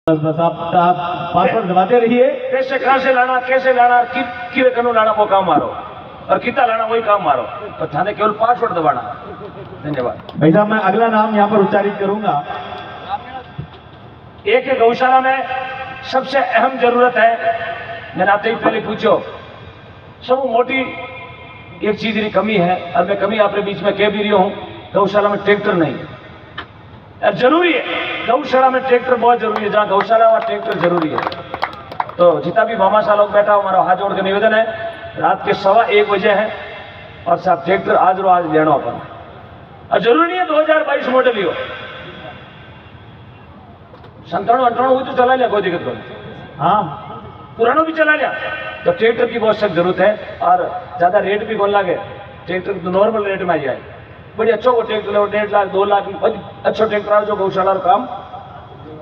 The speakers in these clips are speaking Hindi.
बस बस आप पासवर्ड दबाते रहिए। पैसे कहाँ से लाना, कैसे लाना, किरे कनु लाना वो काम मारो और कितना लाना वही काम मारो, तो थाने केवल पासवर्ड दबाना। धन्यवाद भाई साहब। मैं अगला नाम यहाँ पर उच्चारित करूंगा। एक गौशाला में सबसे अहम जरूरत है, मैंने आपसे ही पहले पूछो, सब मोटी एक चीज की कमी है और मैं कमी आपके बीच में कह भी रही हूँ, गौशाला में ट्रैक्टर नहीं है। अब जरूरी है, गौशाला में ट्रैक्टर बहुत जरूरी है, जहाँ गौशाला वहाँ ट्रैक्टर जरूरी है। तो जितना भी भामाशाह लोग बैठा हो, हमारा हाथ जोड़ के निवेदन है, रात के 1:15 बजे है और साहब ट्रैक्टर आज रो आज लेना अपन, और जरूरी नहीं है 2022 मॉडल ही हो, 97-98 हुई तो चला लिया, कोई दिक्कत नहीं। हाँ, पुराना भी चला लिया। तो ट्रैक्टर की बहुत सख्त जरूरत है और ज्यादा रेट भी कौन लागे, ट्रैक्टर तो नॉर्मल रेट में आ जाए। बड़ी अच्छा को ट्रैक्टर 1.5 लाख 2 लाख अच्छा ट्रैक्टर आओ जो गौशाला काम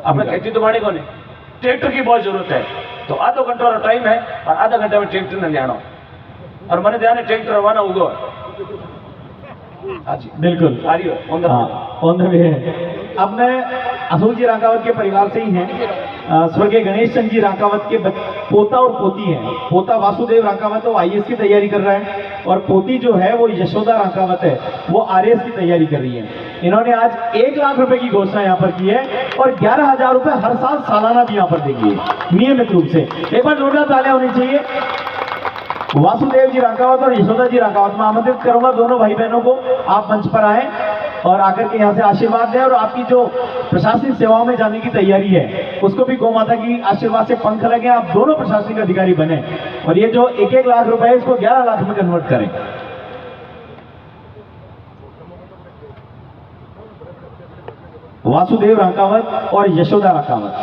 अपने खेती तो बाड़ी को नहीं, ट्रैक्टर की बहुत जरूरत है। तो आधा घंटा टाइम है और आधा घंटे में ट्रैक्टर ने जाना और मैंने ध्यान है ट्रैक्टर रवाना हुआ। हाँ जी बिल्कुल आ रही हो ऑन द वे है। अब मैं अशोक जी रांकावत के परिवार से ही हैं। स्वर्गीय गणेश चंद जी रांकावत के पोता और पोती हैं। पोता वासुदेव रांकावत वो IAS की तैयारी कर रहा है और पोती जो है वो यशोदा रांकावत है, वो RAS की तैयारी कर रही है। इन्होंने आज 1 लाख रुपए की घोषणा यहाँ पर की है और 11,000 रुपए हर साल सालाना भी यहाँ पर देंगे नियमित रूप से। एक बार जोरदार तालियां होनी चाहिए। वासुदेव जी रांकावत और यशोदा जी रांकावत में आमंत्रित करूंगा दोनों भाई बहनों को, आप मंच पर आए और आकर के यहाँ से आशीर्वाद दें और आपकी जो प्रशासनिक सेवाओं में जाने की तैयारी है उसको भी गौ माता की आशीर्वाद से पंख लगे, आप दोनों प्रशासनिक अधिकारी बने और ये जो 1-1 लाख रुपए इसको 11 लाख में कन्वर्ट करें। वासुदेव रांकावत और यशोदा रांकावत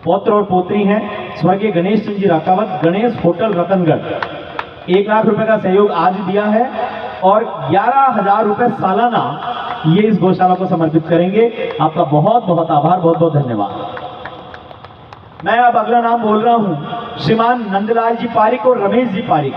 पौत्र और पोत्री हैं स्वर्गीय गणेश चंद जी रांकावत, गणेश होटल रतनगढ़। 1 लाख रुपए का सहयोग आज दिया है और 11,000 रुपए सालाना ये इस गौशाला को समर्पित करेंगे। आपका बहुत बहुत आभार, बहुत बहुत धन्यवाद। मैं अब अगला नाम बोल रहा हूं, श्रीमान नंदलाल जी पारिक और रमेश जी पारिक।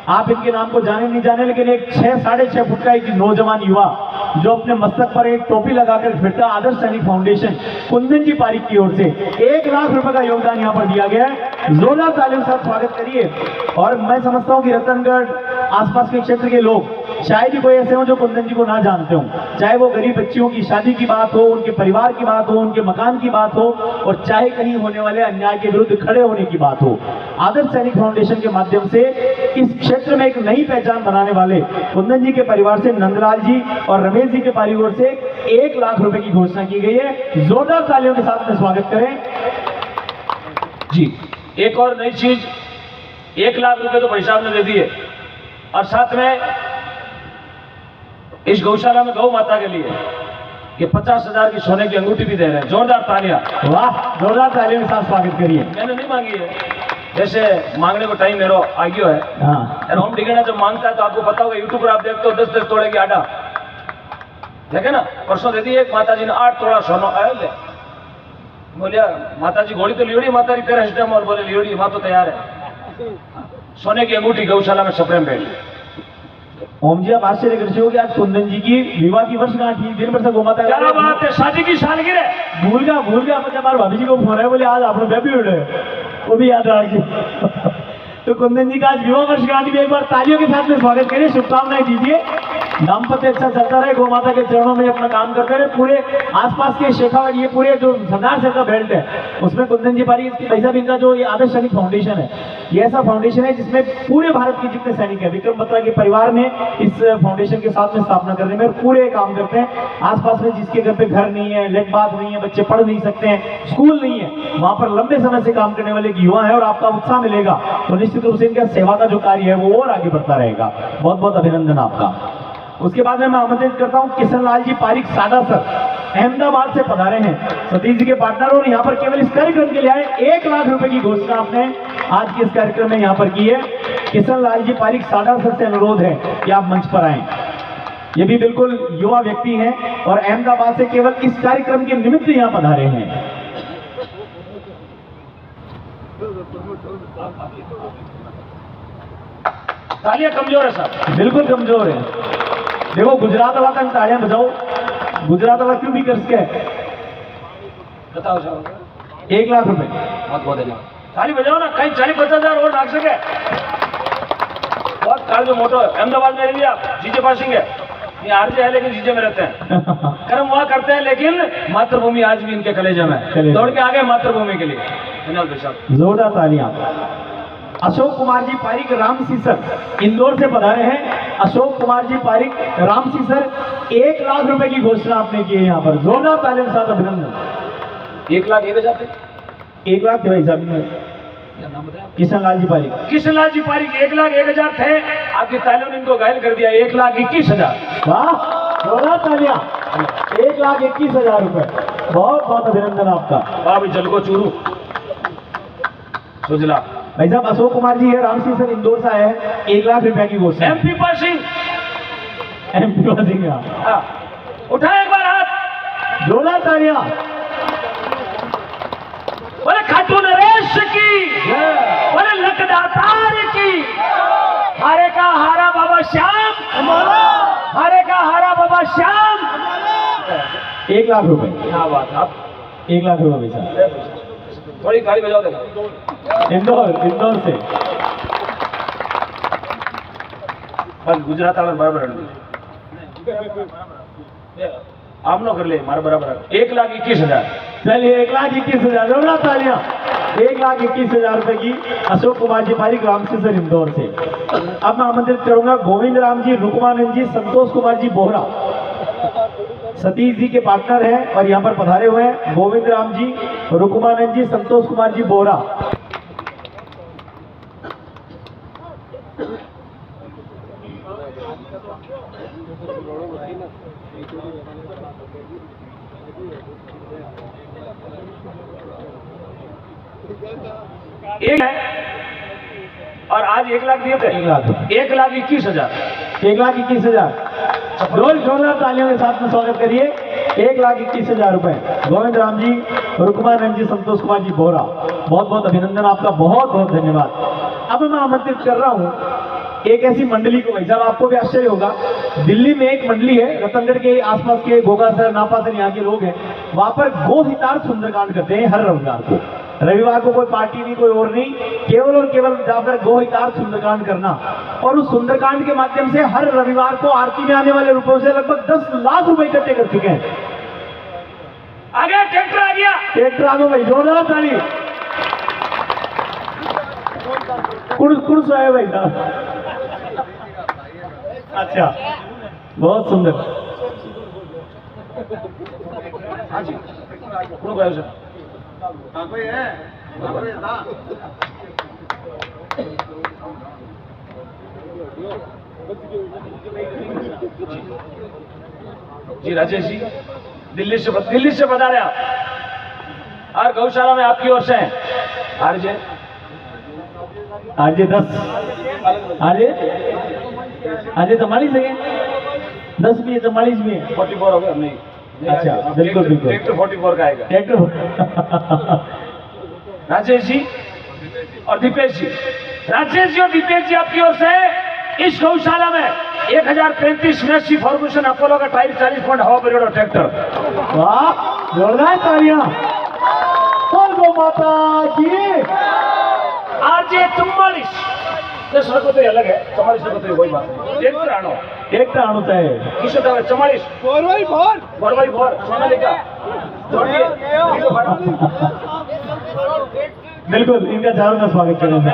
आप इनके नाम को जाने नहीं जाने, लेकिन एक 6-6.5 फुट का एक नौजवान युवा जो अपने मस्तक पर एक टोपी लगाकर फिरता, आदर्श सैनिक फाउंडेशन कुंदन जी पारिक की ओर से 1 लाख रुपए का योगदान यहाँ पर दिया गया है। जोरदार तालियों के साथ स्वागत करिए। और मैं समझता हूँ कि रतनगढ़ आसपास के क्षेत्र के लोग शायद ही कोई ऐसे हो जो कुंदन जी को ना जानते हो, चाहे वो गरीब बच्चियों की शादी की बात हो, उनके परिवार की बात हो, उनके मकान की बात हो, और चाहे कहीं होने वाले अन्याय के विरुद्ध खड़े होने की बात हो। आदर्श सैनिक फाउंडेशन के माध्यम से इस क्षेत्र में एक नई पहचान बनाने वाले कुंदन जी के परिवार से नंदलाल जी और रमेश जी के परिवार से 1 लाख रुपए की घोषणा की गई है। जोरदार तालियों के साथ में स्वागत करें जी। एक और नई चीज, 1 लाख रुपए तो भाई साहब ने दे दिए और साथ में इस गौशाला में गौ माता के लिए ये 50,000 की सोने की अंगूठी भी दे रहे हैं। जोरदार तालियां। वाह, जोरदार तालियों के साथ स्वागत करिए। मैंने नहीं मांगी है, जैसे मांगने को टाइम मेरा आ गया है। हाँ, होम टिकट जब मांगता है तो आपको पता होगा, यूट्यूब पर आप देखते हो 10-10 तोड़े की आडा देखे ना। परसों दे दी एक माता जी ने 8 तोड़ा सोना आया ले, बोलिया माता जी घोड़ी तो लियोड़ी, माता जी तेरा सिस्टम और बोले लियोड़ी माँ तो तैयार है। सोने की अंगूठी गौशाला में सप्रेम भेंट। ओम जी आप आश्चर्य कर हो कि आज कुंदन जी की विवाह की वर्षगांठ थी, दिन भर से गोमाता क्या बात है, शादी की सालगिरह है। भूल गया मुझे हमारे भाभी जी को फोन है, बोले आज आप लोग बेबी उड़े, वो भी याद रखिए। तो कुंदन जी का आज विवाह वर्षगांठ भी एक बार तालियों के साथ में स्वागत करिए, शुभकामनाएं दीजिए। दाम्पत्य अच्छा चलता रहे, गौ माता के चरणों में अपना काम करते रहे। पूरे आसपास के शेखावट, ये पूरे जो सरदार सर का बेल्ट है उसमें कुंदन जी पारी भाई साहब इनका जो ये आदर्श सैनिक फाउंडेशन है, ये ऐसा फाउंडेशन है जिसमें पूरे भारत के जितने सैनिक है, विक्रम बत्रा के परिवार ने इस फाउंडेशन के साथ में स्थापना करने में पूरे काम करते हैं। आसपास में जिसके घर पे घर नहीं है, लेट बात नहीं है, बच्चे पढ़ नहीं सकते हैं, स्कूल नहीं है, वहां पर लंबे समय से काम करने वाले एक युवा है और आपका उत्साह मिलेगा तो निश्चित रूप से इनका सेवा का जो कार्य है वो और आगे बढ़ता रहेगा। बहुत बहुत अभिनंदन आपका। उसके बाद में मैं आमंत्रित करता हूं किशन लाल जी पारिक साडा सर, अहमदाबाद से पधारे हैं, सतीश जी के पार्टनर, और यहाँ पर केवल इस कार्यक्रम के लिए आए। 1 लाख रुपए की घोषणा आपने आज के इस कार्यक्रम में यहाँ पर की है। किशन लाल जी पारिक साडा सर से अनुरोध है कि आप मंच पर आए। ये भी बिल्कुल युवा व्यक्ति हैं और अहमदाबाद से केवल इस कार्यक्रम के निमित्त यहाँ पधारे हैं। तालियां कमजोर है साहब, बिल्कुल कमजोर है। देखो गुजरात वाला तालियां बजाओ, गुजरात वाला क्यों भी कर सके। बताओ साहब 1 लाख रुपए। बहुत बहुत धन्यवाद ताली बजाओ ना कहीं 40-50 और नाक सके बहुत काल जो मोटो है अहमदाबाद में रहिए आप जीजे पासिंग है ये आरजे है लेकिन जीजे में रहते हैं कर्म हुआ करते हैं लेकिन मातृभूमि आज भी इनके कलेजे में दौड़ के आगे मातृभूमि के लिए धन्यवाद भाई साहब जोरदार तालियां। अशोक कुमार जी पारिक राम सीसर इंदौर से पधारे हैं। अशोक कुमार जी पारिक राम सीसर 1 लाख रुपए की घोषणा आपने की है यहाँ पर, जोरदार तालियों के साथ अभिनंदन। 1,01,000 1 लाख थे भाई साहब। किशन लाल जी पारिक। किशन लाल जी पारिक 1,01,000 थे आपकी तालियों ने इनको घायल कर दिया 1,21,000। वाह जोरदार तालियां। 1,21,000 रुपए, बहुत बहुत अभिनंदन आपका। वाह भाई जल को चूरू सुजला भाई साहब अशोक कुमार जी है राम सीसर इंदौर से आए हैं 1 लाख रुपए की घोषणा। एमपी पासिंग हाँ उठाए एक बार हाथ जोरदार तालियां। बोले खाटू नरेश की बोले लकदातार की हारे का हारा बाबा श्याम हारे का हारा बाबा श्याम 1 लाख रुपए। क्या बात आप 1 लाख रुपए भाई साहब। थोड़ी गाड़ी बजाओ देखो इंदौर से बस गुजरात वाला बराबर आप नो कर ले हमारा बराबर 1,21,000। चलिए 1,21,000 जोरदार तालियां। 1,21,000 रुपए की अशोक कुमार जी पारिक राम सीसर इंदौर से। अब मैं आमंत्रित करूंगा गोविंद राम जी, रुकमानंद जी, संतोष कुमार जी बोहरा सतीश जी के पार्टनर हैं और यहाँ पर पधारे हुए हैं। गोविंद राम जी, रुकमानंद जी, संतोष कुमार जी बोहरा। एक है और आज 1 लाख दिए थे 1,21,000। 1,21,000 जोरदार तालियों के साथ में स्वागत करिए। 1,21,000 रुपए गोविंद राम जी, रुकमानंद जी, संतोष कुमार जी बोहरा, बहुत बहुत अभिनंदन आपका, बहुत बहुत धन्यवाद। अब मैं आमंत्रित कर रहा हूं एक ऐसी मंडली को। भाई साहब आपको भी आश्चर्य होगा, दिल्ली में एक मंडली है, रतनगढ़ के आसपास के गोगासर नापासर यहाँ के लोग हैं, वहां पर गो हितार्थ सुंदरकांड करते हैं हर रविवार को। रविवार को कोई पार्टी नहीं, कोई और नहीं, केवल और केवल जाकर गो हितार्थ सुंदरकांड करना। और उस सुंदरकांड के माध्यम से हर रविवार को आरती में आने वाले रुपयों से लगभग 10 लाख रुपए इकट्ठे कर चुके हैं। आ गया ट्रैक्टर, आ गया ट्रैक्टर, आ गया भाई, जोरदार ताली। कुर्स आए भाई साहब। अच्छा, बहुत सुंदर। हाँ जी जी राजेश जी दिल्ली से बता रहे आप और गौशाला में आपकी ओर से हैं आरजे 10 आरजे 44 है, 10 भी है, 44 भी है, 44 हो गया नहीं। अच्छा बिल्कुल बिल्कुल ट्रैक्टर 44 का आएगा ट्रैक्टर। राजेश जी और दीपेश जी, राजेश जी और दीपेश जी आपकी ओर से इस गौशाला में 1035 मेसी फॉर्मेशन अपोलो का टाइप 40 पॉइंट हवा परियोड़ और ट्रैक्टर। वाह जोरदार तालियां। बोल गो माता की। आरजे 44 10 रुपये तो अलग है, 44 रुपये तो वही बात है। ट्रैक्टर आनो चाहिए किशोर 44 4x4 सोनालिका बिल्कुल, इनका चारों का स्वागत करेंगे।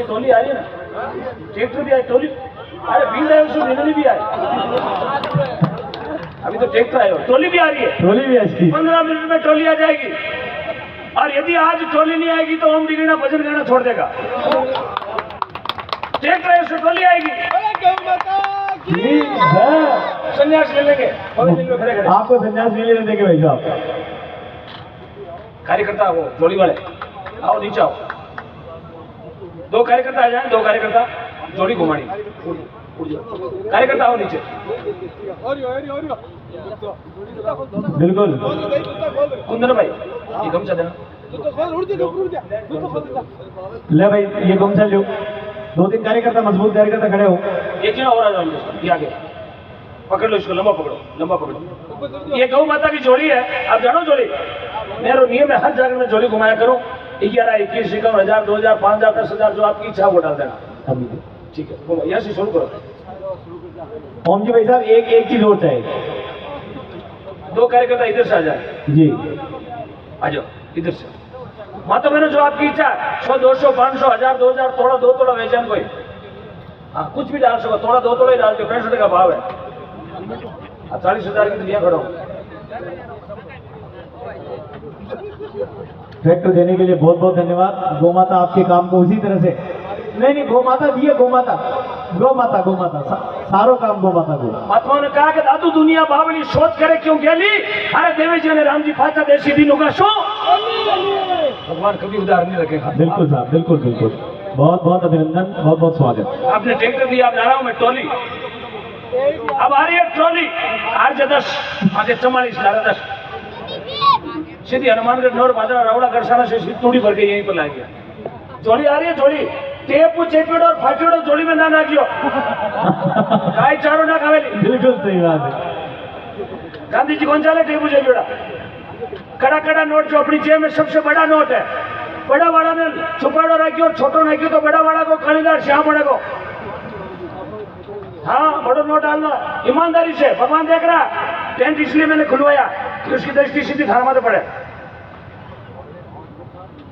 टोली आई है ना, ट्रैक्टर भी आई, टोली अरे बीज आए उसमें बिजली भी आई। अभी तो ट्रैक्टर आए, टोली भी आ रही है, टोली भी अच्छी। 15 मिनट में टोली आ जाएगी। और यदि आज टोली नहीं आएगी तो ओम डिग्रीना भजन गाना छोड़ देगा। ट्रैक्टर है उसमें टोली आएगी, संन्यास ले लेंगे, खड़े खड़े आपको संन्यास नहीं लेने देंगे भाई साहब। कार्यकर्ता वो जोड़ी वाले आओ, नीचे आओ। 2 कार्यकर्ता आ जाए, 2 कार्यकर्ता जोड़ी घुमानी। कार्यकर्ता आओ नीचे। बिल्कुल कुंदन भाई ये गमछा देना। ले भाई ये गमछा लो। 2-3 कार्यकर्ता, मजबूत कार्यकर्ता खड़े हो। एक जन और आ जाओ ये आगे। पकड़ लो इसको, लंबा पकड़ो, लंबा पकड़ो। ये गौ माता की जोड़ी है, आप जानो जोड़ी, मेरा नियम है हर जगह में जोड़ी घुमाया करो। 11, 21, 51,000, 2,000, 5,000, 10,000 जो आपकी इच्छा वो डाल देना। ठीक है, घुमाओ, यहाँ से शुरू करो। ओम जी भाई साहब एक चीज और चाहिए। 2 कार्यकर्ता इधर से आ जाए जी, आ जाओ इधर से। माता बहनों जो आपकी इच्छा, 100, 200, 500, 1000, 2000, थोड़ा 2 तोड़ा वेचान कोई, हाँ कुछ भी डाल सको, थोड़ा 2 तोड़ा ही डाल दो, 65 का भाव है। 40,000 की दुनिया खड़ा हूँ। ट्रैक्टर देने के लिए बहुत बहुत धन्यवाद। गौ माता आपके काम को उसी तरह से, नहीं गौ माता दिए, गौ माता सारो काम गौ माता को। महात्माओं ने कहा कि दादू दुनिया बावली शोध करे क्यों गेली, अरे देवेजी ने राम जी फाचा देशी दिनों का शो। भगवान कभी उधार नहीं रखेगा। बिल्कुल साहब, बिल्कुल बिल्कुल, बहुत बहुत अभिनंदन, बहुत बहुत स्वागत। आपने ट्रैक्टर दिया, अब जा रहा हूँ मैं ट्रॉली। अब आ रही है ट्रॉली, आगे 10, आगे 44, 10 सीधी हनुमानगढ़ नौर बादरा रावड़ा गरसाना से तूड़ी भर के यहीं पर लाएंगे। जोड़ी आ रही है, जोड़ी टेपू चेपीड़ो और फाटीड़ो जोड़ी में ना नागियो गाय चारों ना खावेली। बिल्कुल सही बात है। गांधी जी कौन चाले टेपू चेपीड़ा, कड़ा कड़ा नोट जो अपनी जेब में सबसे बड़ा नोट है, बड़ा वाला ने छुपाड़ो रखियो और छोटो रखियो तो बड़ा वाला को खरीदार श्याम बड़े को, हाँ बड़ो नोट डालना ईमानदारी से। भगवान देख रहा, टेंट इसलिए मैंने खुलवाया कि उसकी दृष्टि सीधी थाना में पड़े।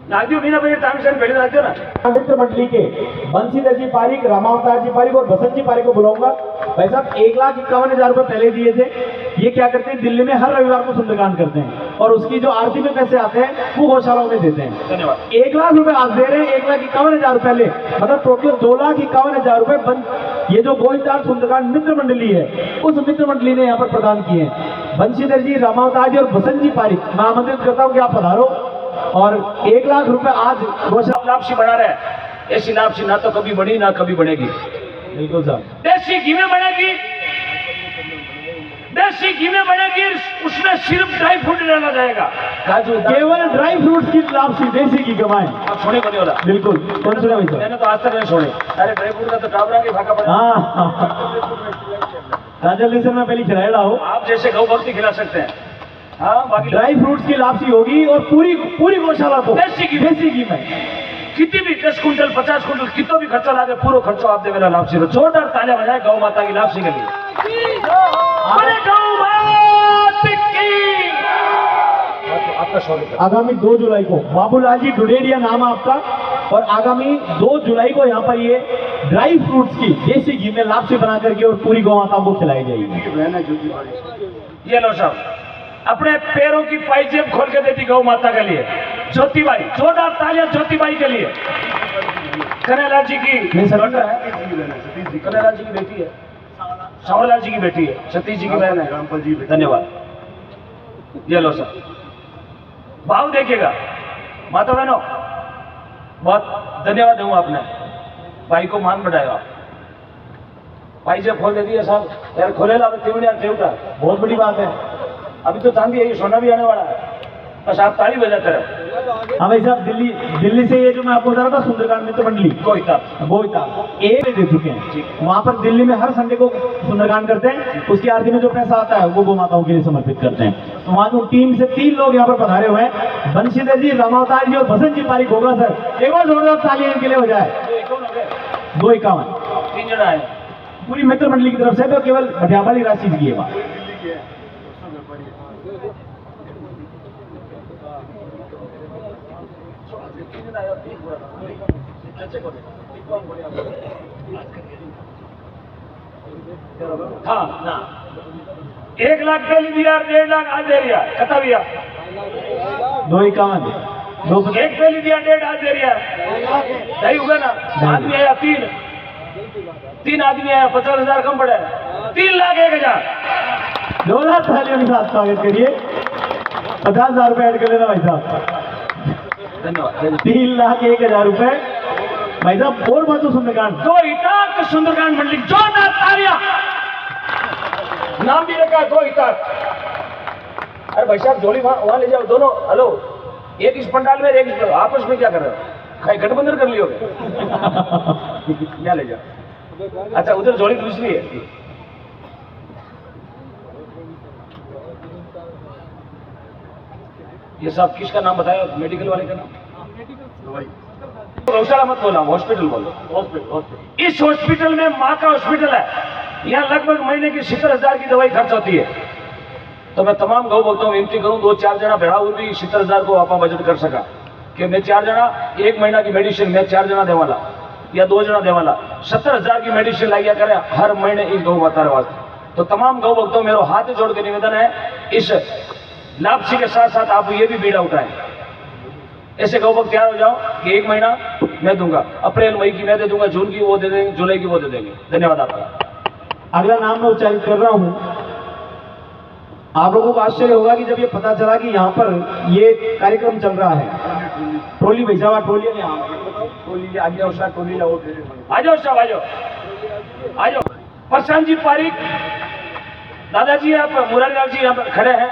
नागदियो बिना बजे तामिशन भेड़ नागदियो ना। मित्र मंडली के बंशीधर जी पारिक, रामावतार जी पारिक और बसंत जी पारिक को बुलाऊंगा। भाई साहब 1,51,000 रुपए पहले दिए थे। ये क्या करते हैं, दिल्ली में हर रविवार को सुंदरकांड करते हैं और उसकी जो आरती में पैसे आते हैं वो गौशालाओं में देते हैं। धन्यवाद। 1 लाख रुपए आज दे रहे हैं, 1,51,000 रुपए ले, मतलब टोटल 2,51,000 रुपए ये जो गोविंदार सुंदरकांड मित्र मंडली है उस मित्र मंडली ने यहाँ पर प्रदान किए हैं। बंशीधर जी, रामावतार जी और बसंत जी पारिक, मैं आमंत्रित करता हूँ कि आप पधारो और 1 लाख रुपए आज गौशाला लापसी बढ़ा रहे हैं। ऐसी लापसी ना तो कभी बढ़ी ना कभी बढ़ेगी। बिल्कुल साहब, देसी घी में बढ़ेगी, देसी घी में बढ़ेगी, उसमें सिर्फ ड्राई फ्रूट डाला जाएगा, काजू केवल ड्राई फ्रूट्स की लापसी, देसी की कमाएं। आप छोड़े बने वाला बिल्कुल, कौन सुना भाई साहब? मैंने तो आज तक नहीं छोड़े। अरे ड्राई फ्रूट का तो टाबरा के भागा पड़ा। हाँ राजस्थान में पहली खिलाया हो, आप जैसे गौ भक्ति खिला सकते हैं। हाँ बाकी ड्राई फ्रूट्स की लापसी होगी और पूरी गौशाला को देसी घी में कितनी भी 10 कुंटल 50 कुंटल कितना भी खर्चा लागे पूरा खर्चा आप देवेला लापसी को। जोरदार तालियां बजाए गौ माता की लापसी के लिए। अरे गौ माता की आपका स्वागत है। आगामी 2 जुलाई को बाबूलाल जी डुडेरिया नाम है आपका, और आगामी 2 जुलाई को यहाँ पर ये ड्राई फ्रूट्स की देसी घी में लापसी बना करके और पूरी गौ माता को खिलाई जाएगी। ये लो साहब, अपने पैरों की पायजेब खोल के देती गौ माता के लिए ज्योतिबाई। जोरदार तालियां ज्योतिबाई के लिए। कन्हैयालाल जी की कन्हैयालाल जी की बेटी है, सावरलाल जी की बेटी है, सतीश जी की बहन है। धन्यवाद। ये लो सर, भाव देखिएगा माता बहनों, बहुत धन्यवाद दूंगा आपने, भाई को मान बढ़ाया। पायजेब खोल देती है साहब, यार खोलेला उठा, बहुत बड़ी बात है। अभी तो चांदी है, ये सोना भी आने वाला है, बस आप ताली बजाते रहो। हाँ भाई साहब, दिल्ली से ये जो मैं आपको बता रहा था सुंदरकांड मित्र मंडली गोइता दे चुके हैं। वहाँ पर दिल्ली में हर संडे को सुंदरकांड करते हैं, उसकी आरती में जो पैसा आता है वो गौ माताओं के लिए समर्पित करते हैं। तो वहाँ की टीम से 3 लोग यहाँ पर पधारे हुए हैं, बंशीधर जी, रामावतार जी और बसंत जी पारिक होगा सर। एक बार जोरदार तालियां इनके लिए हो जाए। 251 3 जन आए पूरी मित्र मंडली की तरफ से, तो केवल भटियावाली राशि की है बात। हाँ ना 1 लाख पहले दिया, 1.5 लाख आज दे रिया, कता दिया 251 एक पहले दिया, 1.5 आज दे रिया, नहीं होगा ना। आदमी आया 3 आदमी आया, 50,000 कम पड़ा है, 3,01,000। जोरदार तालियों के साथ स्वागत करिए। 50,000 रुपए ऐड कर लेना भाई साहब। धन्यवाद। 3,01,000 रुपए भाई साहब। और बात तो सुंदरकांड गोहिताक सुंदरकांड मंडली, जोरदार तालियां। नाम भी रखा गोहिताक। अरे भाई साहब जोड़ी वहां ले जाओ दोनों। हेलो, एक इस पंडाल में एक इस, आपस में क्या कर रहे हो, गठबंधन कर लियोगे? क्या ले जाओ। अच्छा उधर जोड़ी दूसरी है। ये साहब किसका नाम बताया, मेडिकल वाले का नाम? गौशाला मत बोला, हॉस्पिटल बोलो। हॉस्पिटल, इस हॉस्पिटल में माँ का हॉस्पिटल है, यहाँ लगभग महीने की 70,000 की दवाई खर्च होती है। तो मैं तमाम गौ भक्तों में विनती करूं, 2-4 जना भेड़ा हुई भी 70,000 को आप बजट कर सका कि मैं 4 जना 1 महीना की मेडिसिन मैं 4 जना देवाला या 2 जना देवाला 70,000 की मेडिसिन लाइया करे हर महीने एक गौ माता वास्ते। तो तमाम गौ भक्तों मेरा हाथ जोड़ के निवेदन है, इस लापसी के साथ साथ आप ये भी बीड़ा उठाएं। ऐसे गौ भक्त तैयार हो जाओ कि 1 महीना मैं दूंगा, अप्रैल मई की मैं दे दूंगा, जून की वो दे देंगे, जुलाई की वो दे देंगे। धन्यवाद आपका। अगला नाम मैं उच्चारित कर रहा हूं। आप लोगों को आश्चर्य होगा कि जब ये पता चला कि यहाँ पर ये कार्यक्रम चल रहा है, टोली भेजा टोली आ जाओ साहब, आ जाओ। प्रशांत जी पारिक, दादाजी आप, मुरारी लाल जी यहाँ पर खड़े हैं,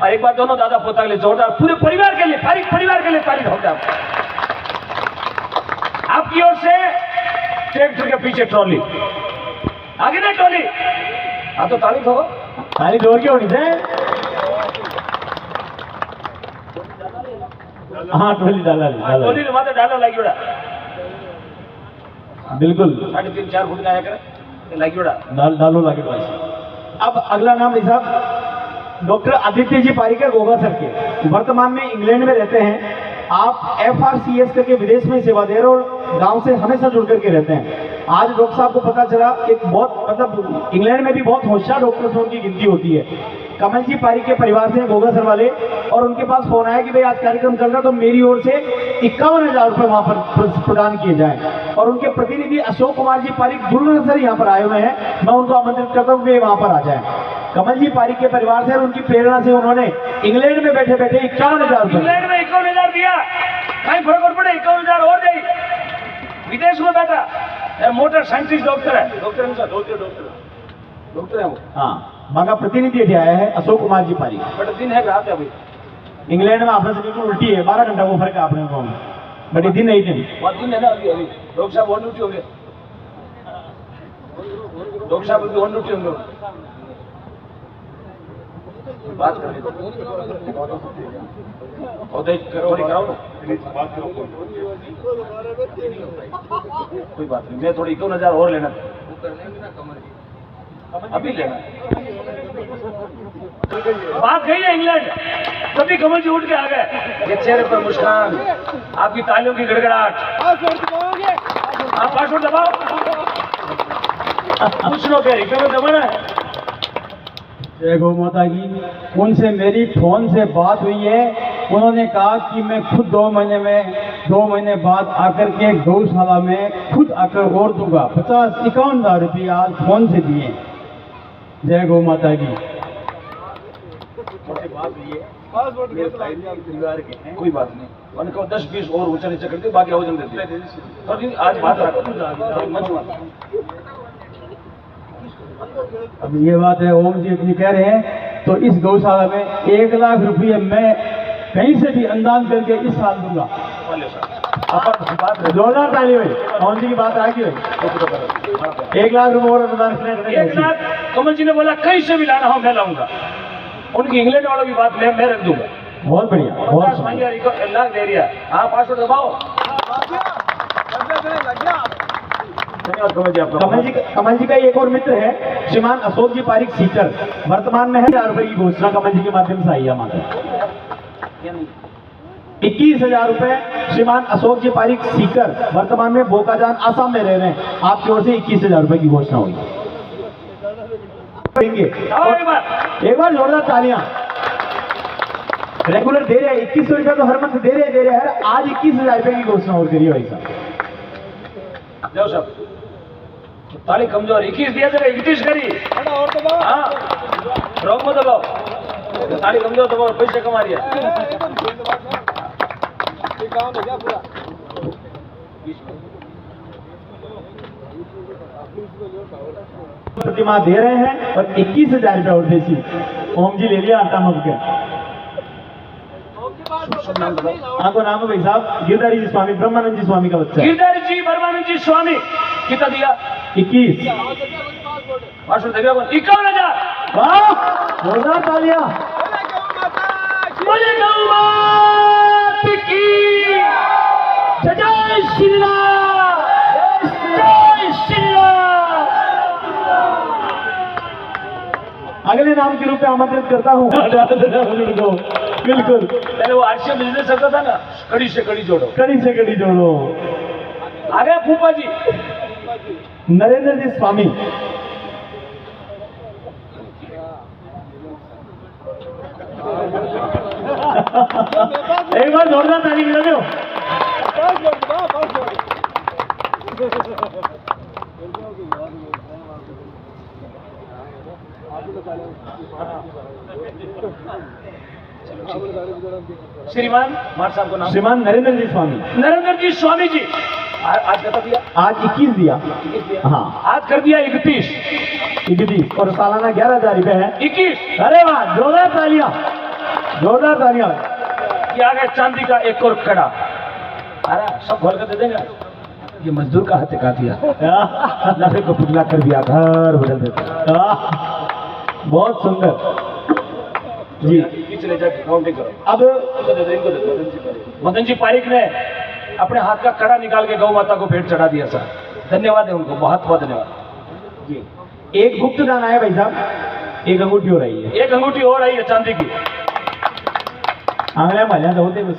और एक बार दोनों दादा पोता के लिए जोरदार पूरे परिवार के लिए, पारिक परिवार के लिए तारीफ होता है आपकी ओर से। ट्रैक्टर के पीछे ट्रॉली, आगे ना ट्रॉली, हाँ तो तारीफ हो, तारीफ जोर के होनी चाहिए। हाँ टोली डाला टोली माथे डाला लगी उड़ा, बिल्कुल 3.5-4 फुट का आया करे लगी उड़ा डालो लगे पास। अब अगला नाम साहब डॉक्टर आदित्य जी पारिकर गोगा सर के, वर्तमान में इंग्लैंड में रहते हैं। आप FRCS करके विदेश में सेवा दे रहे और गांव से हमेशा जुड़ करके रहते हैं। आज डॉक्टर साहब को पता चला, एक बहुत मतलब इंग्लैंड में भी बहुत होशियार डॉक्टर्स की गिनती होती है। कमल जी पारिक के परिवार से गोगा सर वाले, और उनके पास फोन आया कि भाई आज कार्यक्रम चल रहा तो मेरी ओर से 51,000 रुपये वहां पर प्रदान किए जाएं। और उनके प्रतिनिधि अशोक कुमार जी पारिक दुर्लभ सर यहाँ पर आए हुए हैं, मैं उनको आमंत्रित करता हूँ कि वहां पर आ जाए। कमल जी पारिक के परिवार से और उनकी प्रेरणा से उन्होंने इंग्लैंड में बैठे बैठे 51,000 इंग्लैंड में 51,000 दिया, कहीं फर्क पड़े 51,000 और दे। विदेश में बैठा मोटर साइंटिस्ट डॉक्टर है, डॉक्टर है वो। हाँ, वहाँ का प्रतिनिधि आया है अशोक कुमार जी पारिक। बट दिन है रात है अभी इंग्लैंड में, आपने से बिल्कुल उल्टी है, 12 घंटा वो फर्क है आपने को, बट दिन नहीं दिन है ना अभी। डॉक्टर साहब ऑन ड्यूटी होंगे, डॉक्टर साहब अभी ऑन ड्यूटी होंगे, बात कर कोई बात नहीं, मैं थोड़ी 51,000 और लेना अभी लेना। बात गई है इंग्लैंड, तभी कमल जी उठ के आ गए, ये चेहरे पर मुस्कान, आपकी तालियों की गड़गड़ाहट। आप पासवर्ड दबाओ, कुछ लोग रिकवर दबाना है। जय गौ माता की। उनसे मेरी फोन से बात हुई है, उन्होंने कहा कि मैं खुद 2 महीने बाद आकर के गौशाला में खुद आकर और दूंगा। 50-51,000 रुपये आज फोन से दिए। जय गौ माता की। कोई बात नहीं, उनको 10-20 और ऊंचा नीचे करते बाकी हो जाते थे। आज बात रखो, अब ये बात है, ओम जी इतनी कह रहे हैं, तो इस गौशाला में 1 लाख रुपये मैं कहीं से भी अनुदान करके इस साल दूंगा। जोरदार ताली भाई, ओम जी की बात आ गई भाई। 1 लाख रुपये और अनुदान। 1 लाख कमल जी ने बोला कहीं से भी लाना हो मैं लाऊंगा। उनकी इंग्लैंड वालों की बात मैं रख दूंगा। बहुत बढ़िया, बहुत 1 लाख दे दिया। हाँ पासवर्ड दबाओ। धन्यवाद कमल जी का एक और मित्र है श्रीमान अशोक जी पारिक सीकर, वर्तमान में है 1,000 रुपए की घोषणा कमल जी के माध्यम से आई है हमारे। 21,000 रुपए श्रीमान अशोक जी पारिक सीकर, वर्तमान में बोकाजान आसाम में रह रहे हैं, आपकी ओर से 21,000 रुपए की घोषणा हुई। एक बार जोरदार तालियां। रेगुलर दे रहे हैं 2100 रुपया, तो हर मंथ दे रहे हैं, आज 21,000 रुपए की घोषणा और करिए भाई साहब। जाओ साहब, ताली कमजोर, 21 दिया जरा 21 करी। हाँ रोक मत दबाओ, ताली कमजोर दबाओ, पैसे कमा रही है। प्रतिमा दे रहे हैं और 21,000 रुपया और देसी। ओम जी ले लिया आटा मग के। आपको नाम है भाई साहब, गिरधारी जी स्वामी, ब्रह्मानंद जी स्वामी का बच्चा। गिरधारी जी ब्रह्मानंद जी स्वामी, कितना दिया? 21। 51,000। वाह, जोरदार तालियां। बोले गौ मात की जय। जय श्री राम, जय श्री राम। अगले नाम के रूप में आमंत्रित करता हूँ बिल्कुल। पहले वो आरसीएम बिजनेस करता था ना, कड़ी से कड़ी जोड़ो, कड़ी से कड़ी जोड़ो। आ गए फूफा जी नरेंद्र जी स्वामी। एक बार जोरदार ताली मिला दो। श्रीमान मार साहब को नाम। श्रीमान नरेंद्र जी स्वामी। नरेंद्र जी स्वामी जी। आज बता दिया, आज 21 दिया। हाँ, आज कर दिया 31 और सालाना 11,000 रुपए है। 21। अरे वाह, जोरदार तालियां, जोरदार तालियां। ये आ गया चांदी का एक और कड़ा। अरे सब खोल कर दे देंगे। ये मजदूर का हाथ का दिया, लड़के को पिघला कर दिया, घर बदल देता। बहुत सुंदर जी। पिछले जाके काउंटिंग करो। अब इनको दे दो। मदन जी पारिक ने अपने हाथ का कड़ा निकाल के गौ माता को भेंट चढ़ा दिया सर। धन्यवाद है उनको, बहुत बहुत धन्यवाद जी। एक गुप्त दान आया भाई साहब, एक अंगूठी हो रही है। एक अंगूठी हो रही है चांदी की। आंगलियां मालियां तो होते बस।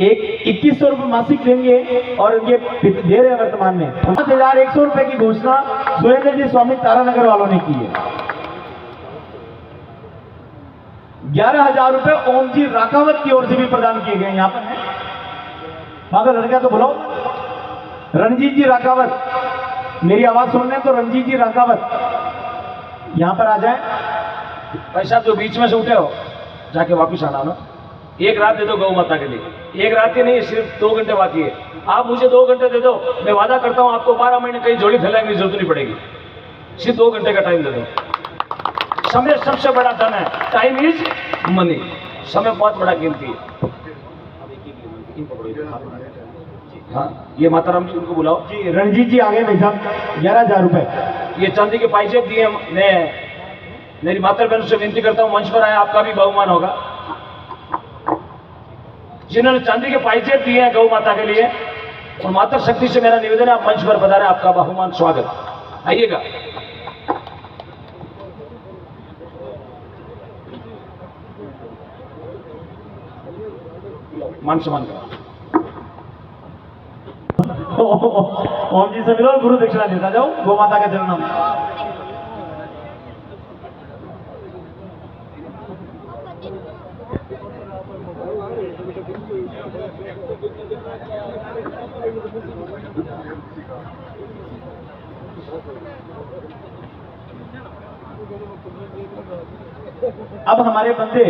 एक 2100 रुपये मासिक देंगे और ये दे रहे हैं वर्तमान में। 5,100 रुपए की घोषणा सुरेंद्र जी स्वामी तारानगर वालों ने की है। 11,000 रुपए ओम जी राकावत की ओर से भी प्रदान किए गए। यहाँ पर है मगर लड़का तो बोलो, रणजीत जी राकावत, मेरी आवाज सुन रहे हैं तो रणजीत जी राकावत यहाँ पर आ जाए। भाई साहब जो बीच में से उठे हो जाके वापिस आना ना। एक रात दे दो गौ माता के लिए। एक रात ही नहीं, सिर्फ 2 घंटे बाकी है। आप मुझे 2 घंटे दे दो, मैं वादा करता हूं आपको 12 महीने कहीं जोड़ी फैलाने की जरूरत नहीं पड़ेगी। सिर्फ 2 घंटे का टाइम दे दो। समय सबसे बड़ा धन है, टाइम इज मनी। समय बहुत बड़ा कीमती है। हाँ, ये माता राम जी उनको बुलाओ जी। रणजीत जी आ गए भाई साहब, 11,000 रुपए। ये चांदी के पाइजेब दिए। मैं मेरी माता बहन से विनती करता हूं, मंच पर आए, आपका भी बहुमान होगा। जिन्होंने चांदी के पाइजेब दिए हैं गौ माता के लिए, और माता शक्ति से मेरा निवेदन है, आप मंच पर बता रहे हैं, आपका बहुमान स्वागत। आइएगा। मान सम्मान करो। ओम जी से मिलो, गुरु दक्षिणा देता जाओ गौ माता के चरणों में। अब हमारे बंदे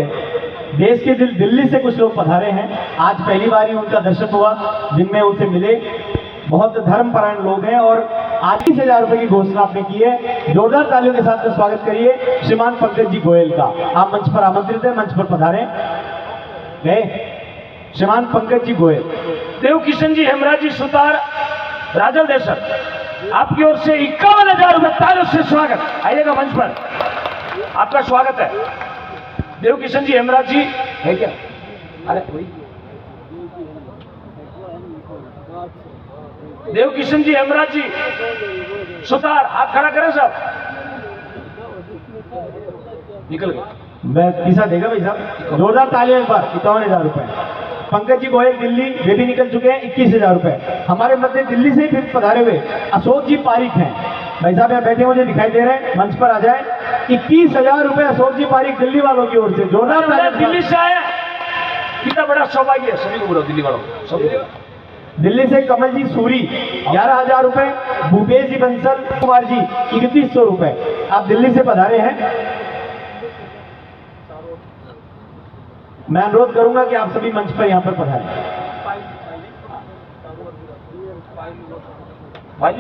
देश के दिल्ली से कुछ लोग पधारे हैं। आज पहली बार ही उनका दर्शन हुआ, जिनमें उनसे मिले। बहुत धर्मपरायण लोग हैं और आज 30,000 रुपए की घोषणा आपने की है। जोरदार तालियों के साथ में स्वागत करिए श्रीमान पंकज जी गोयल का। आप मंच पर आमंत्रित हैं, मंच पर पधारें। गए श्रीमान पंकज जी गोयल। देव किशन जी हेमराज जी सुतार राजल देशर, आपकी ओर से 51,000 रुपए तालियों से स्वागत। आइएगा मंच पर, आपका स्वागत है। देव किशन जी हेमराज जी है क्या? अरे कोई देव किशन जी हेमराज जी सुतार, हाथ खड़ा करें सब। निकल गए। मैं पीसा देगा भाई साहब। जोरदार तालियां एक बार। 51,000 रुपए। पंकज जी गोयल दिल्ली, वे भी निकल चुके हैं। 21,000 रुपए। हमारे मध्य दिल्ली से फिर पधारे हुए अशोक जी पारिक हैं। भाई साहब यहाँ बैठे मुझे दिखाई दे रहे हैं, मंच पर आ जाए। 21,000 रुपए अशोक जी पारिक दिल्ली वालों की ओर से। जोरदार तालियां। दिल्ली से आया, कितना बड़ा सौभाग्य है। सभी को बोलो, दिल्ली वालों को। दिल्ली से कमल जी सूरी 11,000 रुपए। भूपेश जी बंसल कुमार जी 3100 रुपए। आप दिल्ली से पधारे हैं। मैं अनुरोध करूंगा कि आप सभी मंच पर यहां पर पधारें। भाई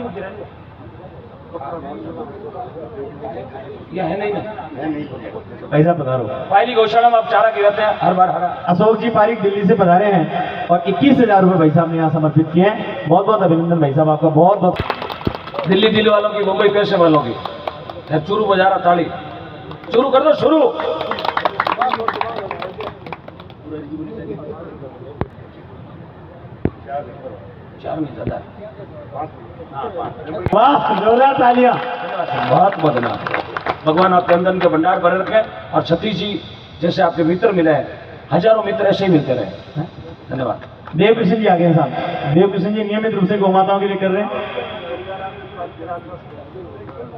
यह है नहीं ना, ऐसा पधारो। पहली गौशाला में आप चारा गिराते हैं हर बार हरा। अशोक जी पारिक दिल्ली से पधारे हैं और 21,000 रुपए भाई साहब ने यहाँ समर्पित किए हैं। बहुत बहुत अभिनंदन भाई साहब आपका। बहुत बहुत दिल्ली वालों की, मुंबई पैसे वालों की। चूरू बजा रहा ताली, शुरू कर दो शुरू। 4 नहीं ज्यादा है। वाह, जोरदार तालियां। बहुत बहुत धन्यवाद। भगवान आपके अंदर के भंडार भरे रखे और सतीश जी जैसे आपके मित्र मिले हैं, हजारों मित्र ऐसे ही मिलते रहे। धन्यवाद। देवकृष्ण जी आ गए हैं साहब। देवकृष्ण जी नियमित रूप से गौ माताओं के लिए कर रहे हैं।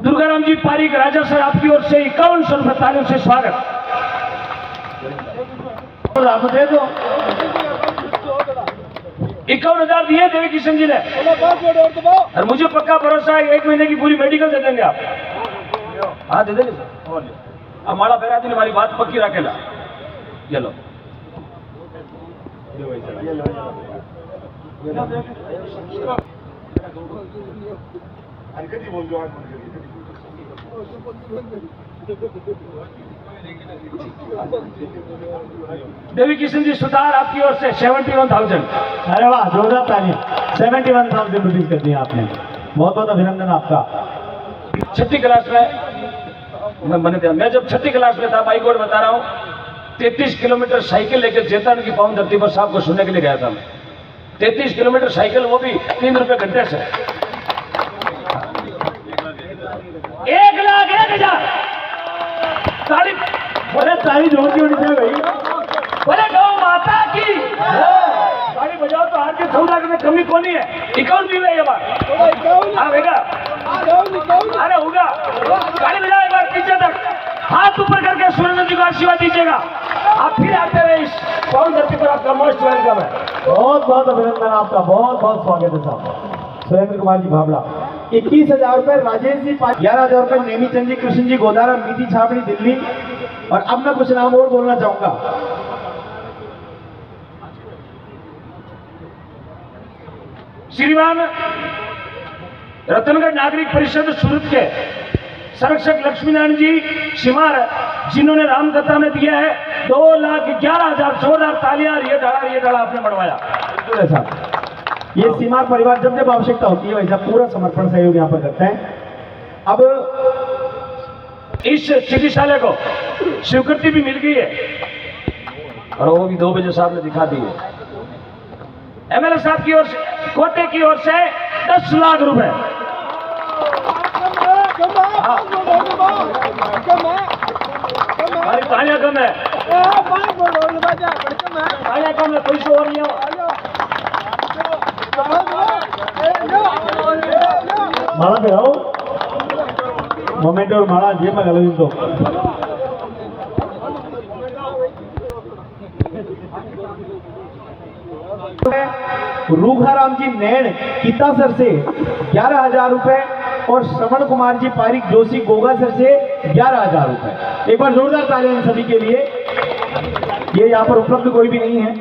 दुर्गाराम जी पारिक राजा सर आपकी ओर से 5100 रुपये तालियों से स्वागत। और आपको दे दो 51,000 दिए देवी किशन जी ने, और मुझे पक्का भरोसा है 1 महीने की पूरी मेडिकल दे देंगे आप। हाँ दे देंगे सर। अब माड़ा फेरा दिन हमारी बात पक्की रखेला। चलो देवी किशन जी सुधार आपकी ओर से 71,000। अरे वाह, जोरदार तालियां। 71,000 रुपीज कर दिया आपने, बहुत बहुत अभिनंदन आपका। 6ठी क्लास में मैं जब 6ठी क्लास में था, बाइक और बता रहा हूँ, 33 किलोमीटर साइकिल लेकर चेतन की पावन धरती पर साहब को सुनने के लिए गया था मैं। 33 किलोमीटर साइकिल, वो भी 3 रुपए घंटे से। 1,01,000 ताली। बोले ताली जोर की होनी चाहिए भाई। बोले गौ माता की ताली बजाओ तो आज के थोड़ा में कमी कोनी है। 51 भी है ये बार। हाँ बेगा, अरे होगा। ताली बजाओ एक बार पीछे तक, हाथ ऊपर करके सुरेंद्र जी को आशीर्वाद दीजिएगा। आप फिर आते रहे इस पावन धरती पर, आपका मोस्ट वेलकम है। बहुत बहुत अभिनंदन आपका, बहुत बहुत स्वागत है साहब। सुरेंद्र कुमार जी भावड़ा 21,000 रुपए, राजेश जी 11,000 रुपए, नेमीचंद जी, कृष्ण जी गोदारा, मीठी छावड़ी दिल्ली। और अब मैं कुछ नाम और बोलना चाहूंगा। श्रीमान रतनगढ़ नागरिक परिषद सूरत के संरक्षक लक्ष्मीनारायण जी शिमार, जिन्होंने रामकथा में दिया है 2,11,000। जोरदार तालियां। ये डाला आपने बढ़वाया। बिल्कुल है साहब। ये सीमार परिवार जब जब आवश्यकता होती है वैसा पूरा समर्पण सहयोग यहाँ पर करते हैं। अब इस चिकित्सालय को स्वीकृति भी मिल गई है, और वो भी 2 बजे साहब ने दिखा दी है। एमएलए साहब की ओर से, कोटे की ओर से 10 लाख रुपए। हमारी तालियां कम है, तालियां कम है, कोई शोर नहीं हो। माला पे आओ, मोमेंट और माला जेब में डालो इनको। रूखाराम जी नैन कितासर से 11,000 रुपए, और श्रवण कुमार जी पारिक जोशी गोगासर से 11,000 रुपए। एक बार जोरदार तालियां इन सभी के लिए। ये यहाँ पर उपलब्ध कोई भी नहीं है,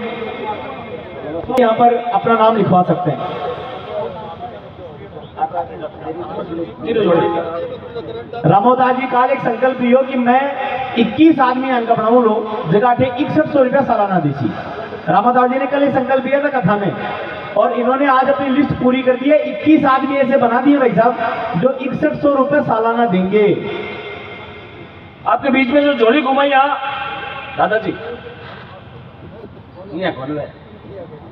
यहाँ पर अपना नाम लिखवा सकते हैं। रामोदास जी काल एक संकल्प लियो कि मैं 21 आदमी अंक बनाऊ लो जगह 6100 रुपया सालाना देसी। रामोदास जी ने कल एक संकल्प लिया था कथा में, और इन्होंने आज अपनी लिस्ट पूरी कर दी है। 21 आदमी ऐसे बना दिए भाई साहब जो 6100 रुपये सालाना देंगे। आपके बीच में जो जोड़ी घुमाई यहाँ दादाजी, यहाँ कौन है?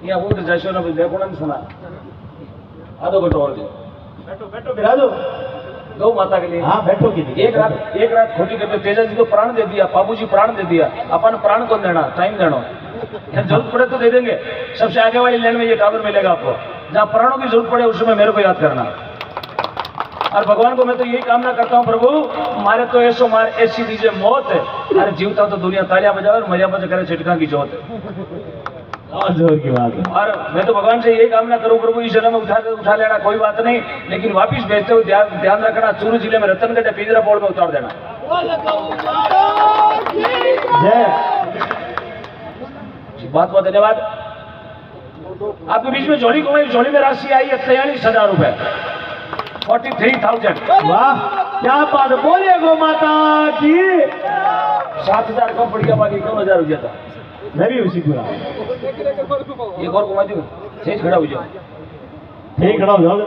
यहाँ वो तो जैसे ना देखो ना सुना, आधो घंटा और दे। बैठो बैठो बिराजो, गौ माता के लिए। हाँ बैठो की एक रात खोटी करते, तेजा जी को प्राण दे दिया, बाबू जी प्राण दे दिया, अपन प्राण को देना, टाइम देना, जरूरत पड़े तो दे देंगे। सबसे आगे वाली लाइन में ये टावर मिलेगा आपको, जहाँ प्राणों की जरूरत पड़े उस समय मेरे को याद करना। और भगवान को मैं तो यही कामना करता हूँ, प्रभु मारे तो ऐसो मार ऐसी दीजिए मौत है, अरे जीवता तो दुनिया तालियां बजाओ और मरिया बजा करे छिटका की जोत है। बहुत जोर की बात है। और मैं तो भगवान से यही कामना करूं, प्रभु इस जन्म में उठा लेना कोई बात नहीं, लेकिन वापिस भेजते हुए ध्यान रखना, चूरू जिले में रतनगढ़ पिंजरा बोर्ड में उतार देना। जय बहुत बहुत धन्यवाद। आपके बीच में झोली घुमाई, झोली में राशि आई है 43,000 रुपए, 43,000। वाह क्या बात, बोलिए गौ माता की। 7,000 कम पड़ गया, बाकी 51,000 हो गया था। मैं भी उसी पूरा एक और घुमा दूँ, तेज खड़ा हो जाओ, ठीक खड़ा हो जाओ ना।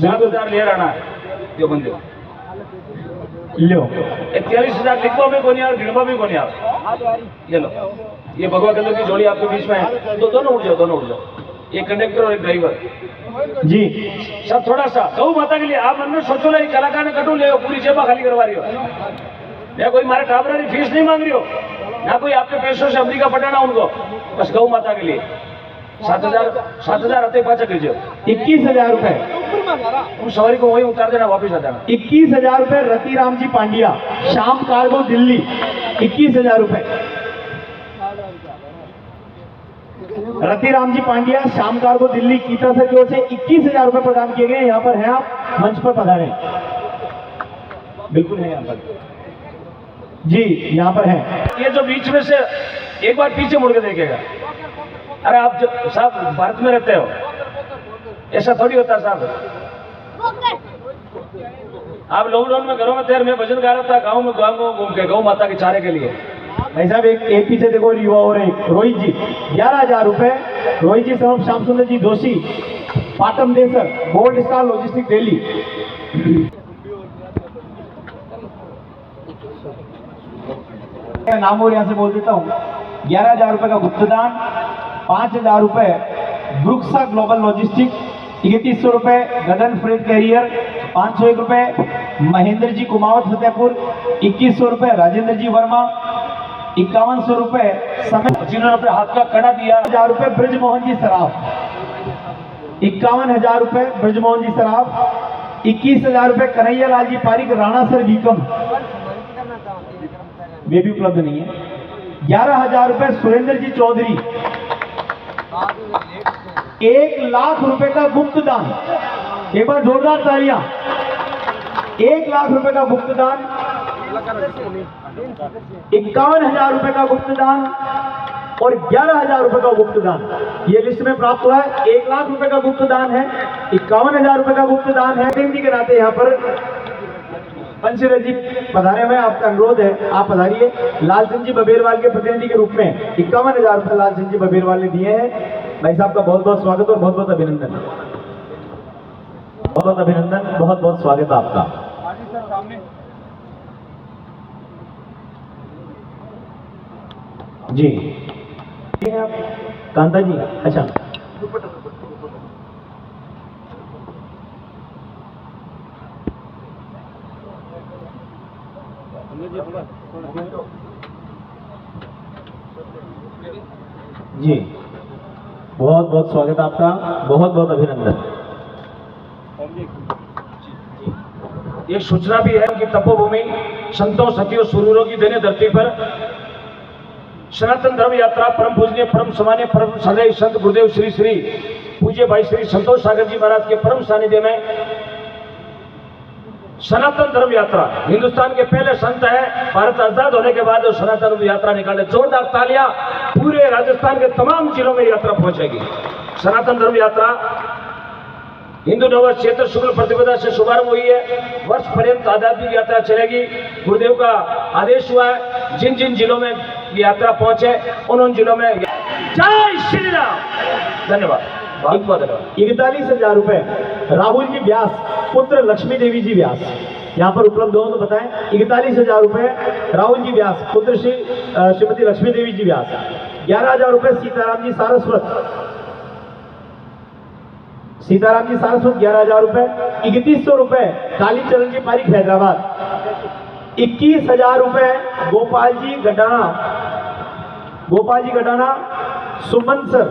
7,000 ले रहना है जो बंदे लो 43,000 लिखवा में कोनी और गिणवा में कोनी यार। ये लो, ये भगवा कलर की जोड़ी आपके बीच में है, तो दोनों उठ जाओ, दोनों उठ जाओ। एक कंडक्टर और एक ड्राइवर। जी सब थोड़ा सा गौ माता के लिए आप मन में सोचो ना, कलाकार ने कटू ले पूरी जेबा खाली करवा रही हो, या कोई मारे टाबरा की फीस नहीं मांग रही हो, ना कोई आपके पैसों से अमेरिका पटाना उनको, बस गौ माता के लिए 7,000 आते पाचा कीजिए। 21,000 रुपए उन सवारी को वही उतार देना, वापिस आ जाना। 21,000 रुपए रतिराम जी पांड्या, शाम कार्गो दिल्ली। 21,000 रुपए रतिराम जी पांड्या, शाम कार्गो दिल्ली, कीता सर की ओर से 21,000 रुपए प्रदान किए गए। यहाँ पर हैं आप, मंच पर पधारे। बिल्कुल है यहाँ पर जी, यहाँ पर है। ये जो बीच में से एक बार पीछे मुड़ के देखेगा, अरे आप जो साहब भारत में रहते हो, ऐसा थोड़ी होता साहब। आप लॉकडाउन में घरों में थे, मैं भजन गा रहा था गाँव में घूम के गौ माता के चारे के लिए। भाई साहब एक पीछे देखो युवा और एक रोहित जी, 11,000 रुपए। रोहित जी सर श्याम सुंदर जी जोशी, पाटम देसर, गोल्ड स्टार लॉजिस्टिक दिल्ली। नाम और यहाँ से बोल देता हूँ। 11,000 रुपए का गुप्तदान, 5,000 रुपए ब्रुक्सा ग्लोबल लॉजिस्टिक, 3100 रुपए गगन फ्रेट कैरियर, 501 रुपए महेंद्र जी कुमावत फतेहपुर, 2100 रुपए राजेंद्र जी वर्मा, 5100 रुपए समय, जिन्होंने अपने हाथ का कड़ा दिया। 1,000 रुपए ब्रजमोहन जी सराफ, 51,000 रुपए ब्रजमोहन जी सराफ, 21,000 रुपए कन्हैया लाल जी पारिक, राणा सर बीकम, वे भी उपलब्ध नहीं है। 11,000 रुपए सुरेंद्र जी चौधरी, 1,00,000 रुपए का गुप्त दान। एक बार जोरदार तालियां। 1,00,000 रुपए का गुप्त दान, 51,000 रुपए का गुप्त दान और 11,000 रुपए का गुप्त दान ये लिस्ट में प्राप्त हुआ है। 1,00,000 रुपए का गुप्त दान है, 51,000 रुपए का गुप्त दान है। हिंदी के नाते यहाँ पर पंचरथ जी पधारे हुए, आपका अनुरोध है आप पधारिए। लालचंद जी बबेरवाल के प्रतिनिधि के रूप में 51,000 रुपए लालचंद जी बबेरवाल ने दिए हैं। भाई साहब का बहुत बहुत स्वागत और बहुत बहुत अभिनंदन, बहुत बहुत अभिनंदन, बहुत बहुत स्वागत आपका। जी आप कांता जी, अच्छा जी, बहुत बहुत स्वागत आपका, बहुत बहुत अभिनंदन। एक सूचना भी है कि तपोभूमि संतों सखियों सुरूरों की देने धरती पर सनातन धर्म यात्रा परम पूजनीय परम समान्य परम सदैव संत गुरुदेव श्री श्री पूज्य भाई श्री संतोष सागर जी महाराज के परम सानिध्य में सनातन धर्म यात्रा, हिंदुस्तान के पहले संत है, भारत आजाद होने के बाद सनातन धर्म यात्रा निकाले। जोरदार तालियां। पूरे राजस्थान के तमाम जिलों में यात्रा पहुंचेगी। सनातन धर्म यात्रा हिंदू नववर्ष क्षेत्र शुक्ल प्रतिपदा से शुभारंभ हुई है। वर्ष पर्यंत आध्यात्मिक यात्रा चलेगी। गुरुदेव का आदेश हुआ है, जिन जिन जिलों में यात्रा पहुंचे उन जिलों में। जय श्री राम। धन्यवाद, बहुत बहुत धन्यवाद। 41,000 रुपए राहुल जी व्यास, पुत्र लक्ष्मी देवी जी व्यास, यहाँ पर उपलब्ध हो तो बताएं। 41,000 रुपए राहुल जी व्यास, पुत्र श्रीमती लक्ष्मी देवी जी व्यास। 11,000 रुपए सीताराम जी सारस्वत, सीताराम जी सारस्वत 11,000 रुपए। 3100 रुपए कालीचरण जी पारिक हैदराबाद। 21,000 रुपए गोपाल जी गडाना, गोपाल जी गडाना सुमन सर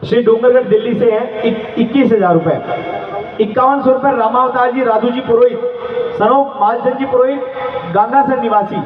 श्री डूंगरगढ़ दिल्ली से हैं। 21,000 रुपए। 5100 रुपए रामावतार जी राधू जी पुरोहित, सनो मालचंद जी पुरोहित, गंगासर निवासी।